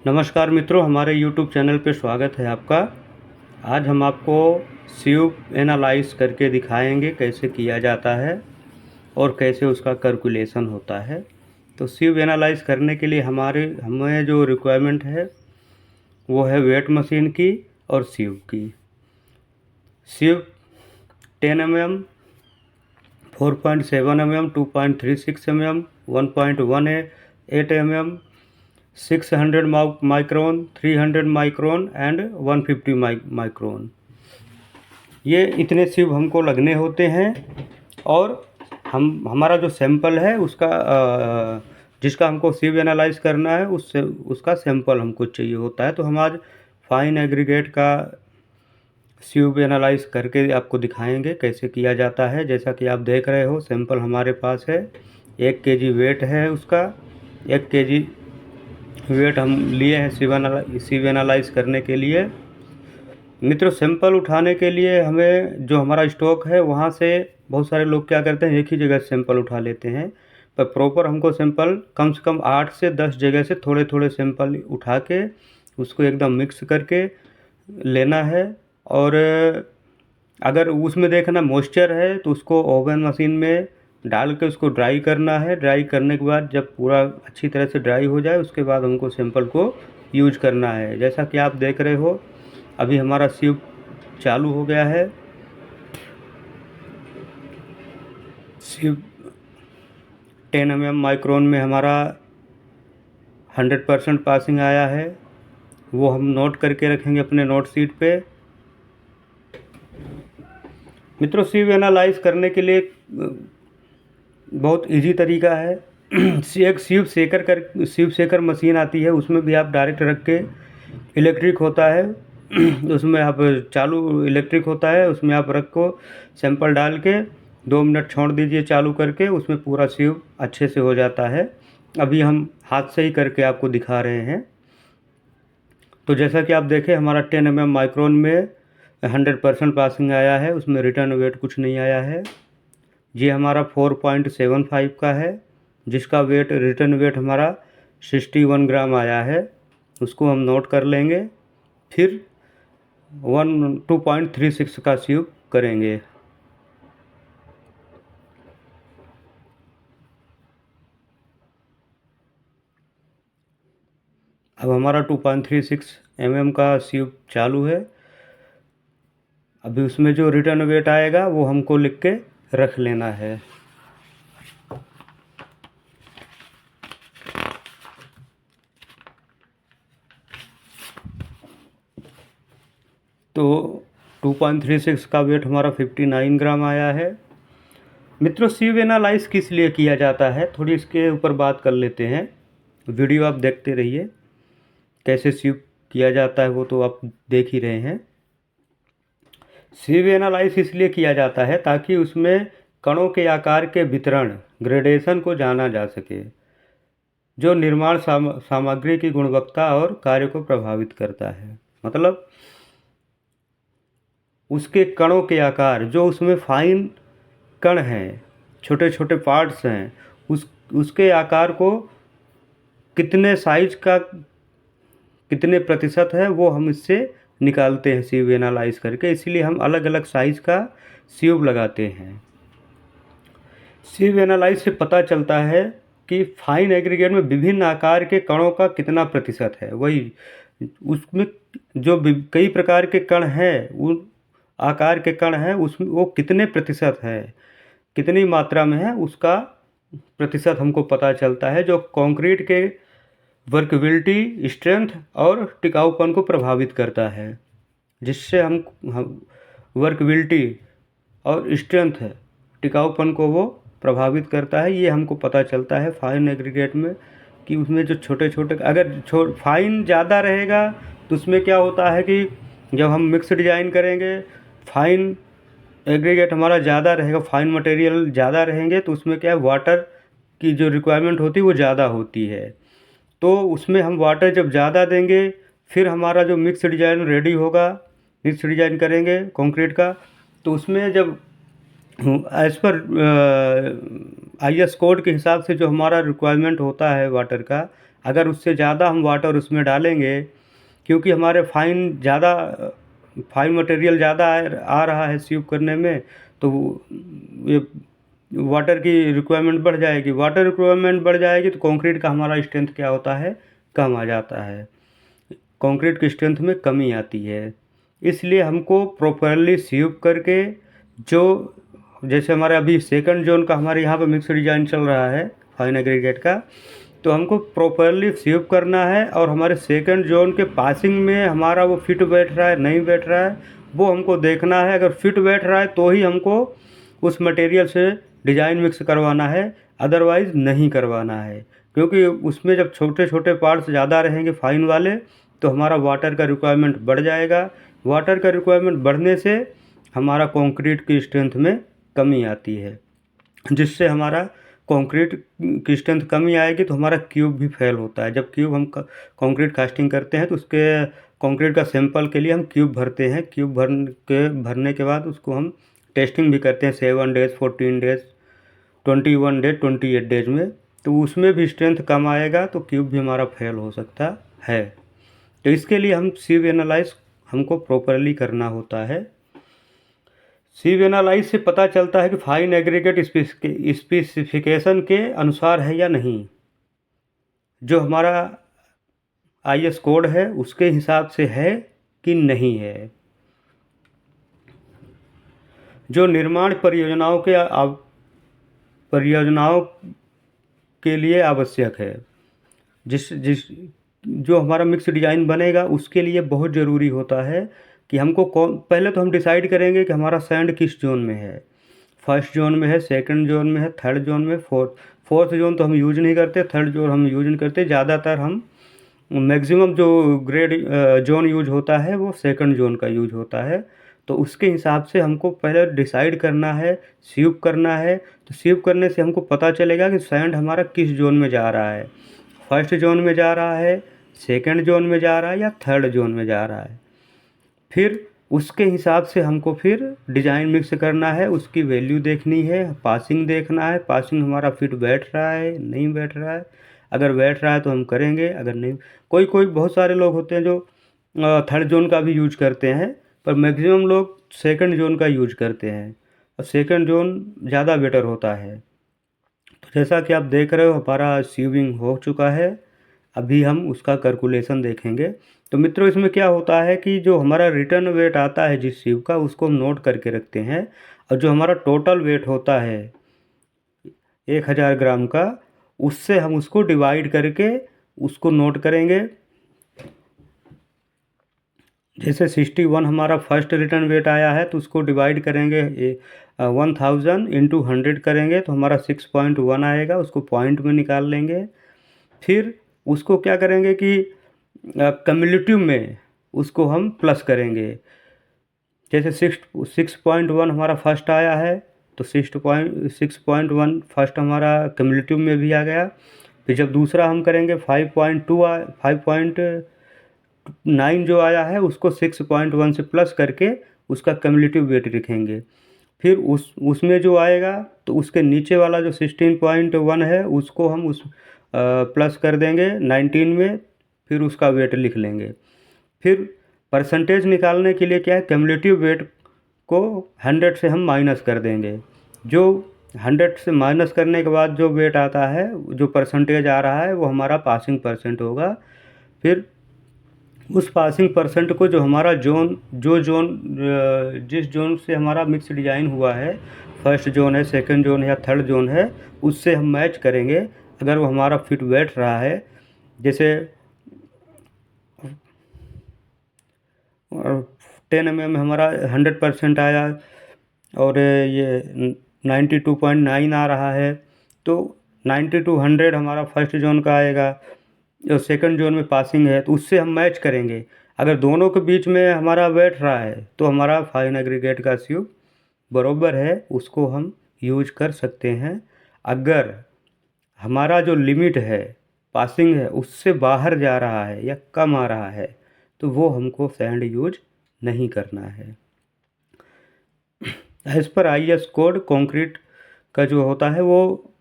नमस्कार मित्रों, हमारे YouTube चैनल पे स्वागत है आपका। आज हम आपको सीव एनालाइज करके दिखाएंगे कैसे किया जाता है और कैसे उसका कैलकुलेशन होता है। तो सीव एनालाइज करने के लिए हमें जो रिक्वायरमेंट है वो है वेट मशीन की और सीव की। सीव 10 mm, 4.7 mm, 2.36 mm, 1.18 mm, 600 micron, 300 micron and 150 micron, ये इतने सीव हमको लगने होते हैं। और हमारा जो सैंपल है उसका जिसका हमको सीव एनालाइज करना है उसका सैंपल हमको चाहिए होता है। तो हम आज फाइन एग्रीगेट का सीव एनालाइज करके आपको दिखाएंगे कैसे किया जाता है। जैसा कि आप देख रहे हो, सैंपल हमारे पास है, 1 kg वेट है उसका। 1 kg वेट हम लिए हैं सीव एनालाइज करने के लिए। मित्रों, सैंपल उठाने के लिए हमें जो हमारा स्टॉक है वहाँ से बहुत सारे लोग क्या करते हैं, एक ही जगह सैंपल उठा लेते हैं। पर प्रॉपर हमको सैंपल कम से कम 8 से 10 जगह से थोड़े थोड़े सैंपल उठा के उसको एकदम मिक्स करके लेना है। और अगर उसमें देखना मॉइस्चर है तो उसको ओवन मशीन में डाल के उसको ड्राई करना है। ड्राई करने के बाद जब पूरा अच्छी तरह से ड्राई हो जाए उसके बाद हमको सैंपल को यूज करना है। जैसा कि आप देख रहे हो, अभी हमारा सीव चालू हो गया है। सीव 10 mm माइक्रोन में हमारा 100% पासिंग आया है, वो हम नोट करके रखेंगे अपने नोट शीट पे। मित्रों, सीव एनालाइज करने के लिए बहुत इजी तरीका है। एक सीव सेकर मशीन आती है, उसमें भी आप डायरेक्ट रख के, इलेक्ट्रिक होता है उसमें आप चालू इलेक्ट्रिक होता है, उसमें आप रखो, सैंपल डाल के 2 मिनट छोड़ दीजिए चालू करके, उसमें पूरा सीव अच्छे से हो जाता है। अभी हम हाथ से ही करके आपको दिखा रहे हैं। तो जैसा कि आप देखें, हमारा 10 mm माइक्रोन में 100% पासिंग आया है, उसमें रिटर्न वेट कुछ नहीं आया है। ये हमारा 4.75 का है, जिसका वेट रिटर्न वेट हमारा 61 ग्राम आया है, उसको हम नोट कर लेंगे। फिर 2.36 का सीव करेंगे। अब हमारा 2.36 mm का सीव चालू है। अभी उसमें जो रिटर्न वेट आएगा वो हमको लिख के रख लेना है। तो 2.36 का वेट हमारा 59 ग्राम आया है। मित्रों, सीव एनालाइज किस लिए किया जाता है, थोड़ी इसके ऊपर बात कर लेते हैं। वीडियो आप देखते रहिए, कैसे सीव किया जाता है वो तो आप देख ही रहे हैं। सीव एनालाइज इसलिए किया जाता है ताकि उसमें कणों के आकार के वितरण, ग्रेडेशन को जाना जा सके, जो निर्माण सामग्री की गुणवत्ता और कार्य को प्रभावित करता है। मतलब उसके कणों के आकार, जो उसमें फाइन कण हैं, छोटे छोटे पार्ट्स हैं, उसके आकार को कितने साइज का कितने प्रतिशत है वो हम इससे निकालते हैं सीव एनालाइज करके। इसीलिए हम अलग अलग साइज का सीव लगाते हैं। सीव एनालाइज से पता चलता है कि फाइन एग्रीगेट में विभिन्न आकार के कणों का कितना प्रतिशत है। वही उसमें जो कई प्रकार के कण हैं, उन आकार के कण हैं, उसमें वो कितने प्रतिशत है, कितनी मात्रा में है, उसका प्रतिशत हमको पता चलता है, जो कंक्रीट के वर्कबिलिटी, स्ट्रेंथ और टिकाऊपन को प्रभावित करता है। जिससे हम वर्कबिलिटी और स्ट्रेंथ, टिकाऊपन को वो प्रभावित करता है। ये हमको पता चलता है फाइन एग्रीगेट में कि उसमें जो छोटे छोटे, अगर फाइन ज़्यादा रहेगा तो उसमें क्या होता है कि जब हम मिक्स डिजाइन करेंगे, फाइन एग्रीगेट हमारा ज़्यादा रहेगा, फाइन मटेरियल ज़्यादा रहेंगे, तो उसमें क्या है, वाटर की जो रिक्वायरमेंट होती है वो ज़्यादा होती है। तो उसमें हम वाटर जब ज़्यादा देंगे, फिर हमारा जो मिक्स डिजाइन रेडी होगा, मिक्स डिजाइन करेंगे कंक्रीट का, तो उसमें जब एज़ पर IS कोड के हिसाब से जो हमारा रिक्वायरमेंट होता है वाटर का, अगर उससे ज़्यादा हम वाटर उसमें डालेंगे, क्योंकि हमारे फाइन मटेरियल ज़्यादा आ रहा है सीव करने में, तो ये वाटर की रिक्वायरमेंट बढ़ जाएगी। वाटर रिक्वायरमेंट बढ़ जाएगी तो कंक्रीट का हमारा स्ट्रेंथ क्या होता है, कम आ जाता है। कंक्रीट की स्ट्रेंथ में कमी आती है। इसलिए हमको प्रॉपरली सीव करके, जो जैसे हमारे अभी सेकंड जोन का हमारे यहाँ पे मिक्स डिजाइन चल रहा है फाइन एग्रीगेट का, तो हमको प्रॉपरली सीव करना है। और हमारे सेकंड जोन के पासिंग में हमारा वो फिट बैठ रहा है नहीं बैठ रहा है, वो हमको देखना है। अगर फिट बैठ रहा है तो ही हमको उस मटेरियल से डिज़ाइन मिक्स करवाना है, अदरवाइज़ नहीं करवाना है। क्योंकि उसमें जब छोटे छोटे पार्ट्स ज़्यादा रहेंगे फाइन वाले, तो हमारा वाटर का रिक्वायरमेंट बढ़ जाएगा। वाटर का रिक्वायरमेंट बढ़ने से हमारा कंक्रीट की स्ट्रेंथ में कमी आती है, जिससे हमारा कंक्रीट की स्ट्रेंथ कमी आएगी तो हमारा क्यूब भी फेल होता है। जब क्यूब हम कंक्रीट कास्टिंग करते हैं तो उसके कंक्रीट का सैंपल के लिए हम क्यूब भरते हैं। क्यूब भरने के बाद उसको हम टेस्टिंग भी करते हैं 7 डेज, 14 डेज, 21 डेज, 28 डेज में। तो उसमें भी स्ट्रेंथ कम आएगा तो क्यूब भी हमारा फेल हो सकता है। तो इसके लिए हम सीव एनालाइज हमको प्रॉपरली करना होता है। सीव एनालाइज से पता चलता है कि फाइन एग्रीगेट स्पेसिफिकेशन के अनुसार है या नहीं। जो हमारा आईएस कोड है उसके हिसाब से है कि नहीं है। जो निर्माण परियोजनाओं के लिए आवश्यक है, जिस जिस जो हमारा मिक्स डिज़ाइन बनेगा उसके लिए बहुत ज़रूरी होता है कि हमको पहले तो हम डिसाइड करेंगे कि हमारा सैंड किस जोन में है। फर्स्ट जोन में है, सेकंड जोन में है, थर्ड जोन में, फोर्थ जोन तो हम यूज नहीं करते, थर्ड जोन हम यूज नहीं करते। ज़्यादातर हम मैक्सिमम जो ग्रेड जोन यूज होता है वो सेकंड जोन का यूज होता है। तो उसके हिसाब से हमको पहले डिसाइड करना है, सीव करना है। तो सीव करने से हमको पता चलेगा कि सैंड हमारा किस जोन में जा रहा है, फर्स्ट जोन में जा रहा है, सेकंड जोन में जा रहा है या थर्ड जोन में जा रहा है। फिर उसके हिसाब से हमको फिर डिज़ाइन मिक्स करना है, उसकी वैल्यू देखनी है, पासिंग देखना है, पासिंग हमारा फिट बैठ रहा है नहीं बैठ रहा है। अगर बैठ रहा है तो हम करेंगे, अगर नहीं, कोई कोई बहुत सारे लोग होते हैं जो थर्ड जोन का भी यूज करते हैं, पर मैक्सिमम लोग सेकंड जोन का यूज करते हैं और सेकंड जोन ज़्यादा बेटर होता है। तो जैसा कि आप देख रहे हो हमारा सीविंग हो चुका है। अभी हम उसका कैलकुलेशन देखेंगे। तो मित्रों इसमें क्या होता है कि जो हमारा रिटर्न वेट आता है जिस सीव का, उसको हम नोट करके रखते हैं। और जो हमारा टोटल वेट होता है 1000 ग्राम का, उससे हम उसको डिवाइड करके उसको नोट करेंगे। जैसे 61 हमारा फर्स्ट रिटर्न वेट आया है तो उसको डिवाइड करेंगे 1000 इंटू 100 करेंगे तो हमारा 6.1 आएगा, उसको पॉइंट में निकाल लेंगे। फिर उसको क्या करेंगे कि कम्युलेटिव में उसको हम प्लस करेंगे। जैसे 6.1 हमारा फर्स्ट आया है तो 6.1 फर्स्ट हमारा कम्युलेटिव में भी आ गया। फिर जब दूसरा हम करेंगे 5.9 जो आया है उसको 6.1 से प्लस करके उसका कम्युलेटिव वेट लिखेंगे। फिर उसमें जो आएगा तो उसके नीचे वाला जो 16.1 है उसको हम प्लस कर देंगे 19 में, फिर उसका वेट लिख लेंगे। फिर परसेंटेज निकालने के लिए क्या है, कम्युलेटिव वेट को 100 से हम माइनस कर देंगे। जो 100 से माइनस करने के बाद जो वेट आता है, जो परसेंटेज आ रहा है, वो हमारा पासिंग परसेंट होगा। फिर उस पासिंग परसेंट को जो हमारा जिस जोन से हमारा मिक्स डिज़ाइन हुआ है, फर्स्ट जोन है, सेकंड जोन है या थर्ड जोन है, उससे हम मैच करेंगे। अगर वो हमारा फिट बैठ रहा है, जैसे 10 mm हमारा 100% आया और ये 92.9 आ रहा है, तो 90 to 100 हमारा फर्स्ट जोन का आएगा। जो सेकंड जोन में पासिंग है तो उससे हम मैच करेंगे। अगर दोनों के बीच में हमारा बैठ रहा है तो हमारा फाइन एग्रीगेट का सीव बरोबर है, उसको हम यूज कर सकते हैं। अगर हमारा जो लिमिट है, पासिंग है, उससे बाहर जा रहा है या कम आ रहा है तो वो हमको सैंड यूज नहीं करना है। As per IS code concrete का जो होता है वो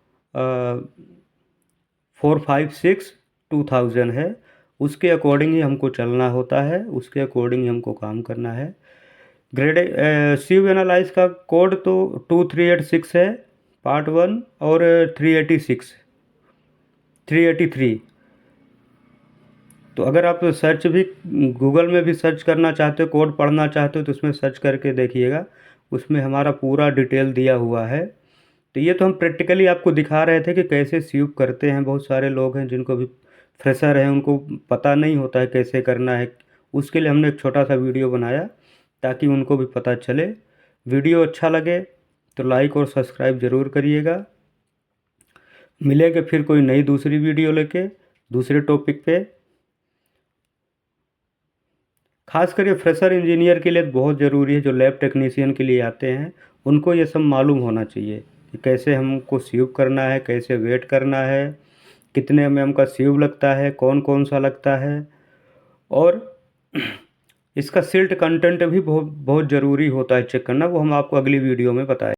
456 2000 है, उसके अकॉर्डिंग ही हमको चलना होता है, उसके अकॉर्डिंग ही हमको काम करना है। ग्रेड सीव एनालाइज का कोड तो 2386 है पार्ट 1 और 383। तो अगर आप सर्च भी गूगल में भी सर्च करना चाहते हो, कोड पढ़ना चाहते हो, तो उसमें सर्च करके देखिएगा, उसमें हमारा पूरा डिटेल दिया हुआ है। तो ये तो हम प्रैक्टिकली आपको दिखा रहे थे कि कैसे सीव करते हैं। बहुत सारे लोग हैं जिनको भी फ्रेशर हैं, उनको पता नहीं होता है कैसे करना है। उसके लिए हमने एक छोटा सा वीडियो बनाया ताकि उनको भी पता चले। वीडियो अच्छा लगे तो लाइक और सब्सक्राइब ज़रूर करिएगा। मिलेंगे फिर कोई नई दूसरी वीडियो लेके दूसरे टॉपिक पे। खास करके फ्रेशर इंजीनियर के लिए बहुत ज़रूरी है, जो लैब टेक्नीशियन के लिए आते हैं उनको ये सब मालूम होना चाहिए कि कैसे हमको सीव करना है, कैसे वेट करना है, कितने mm का सीव लगता है, कौन कौन सा लगता है। और इसका सिल्ट कंटेंट भी बहुत बहुत ज़रूरी होता है चेक करना, वो हम आपको अगली वीडियो में बताएं।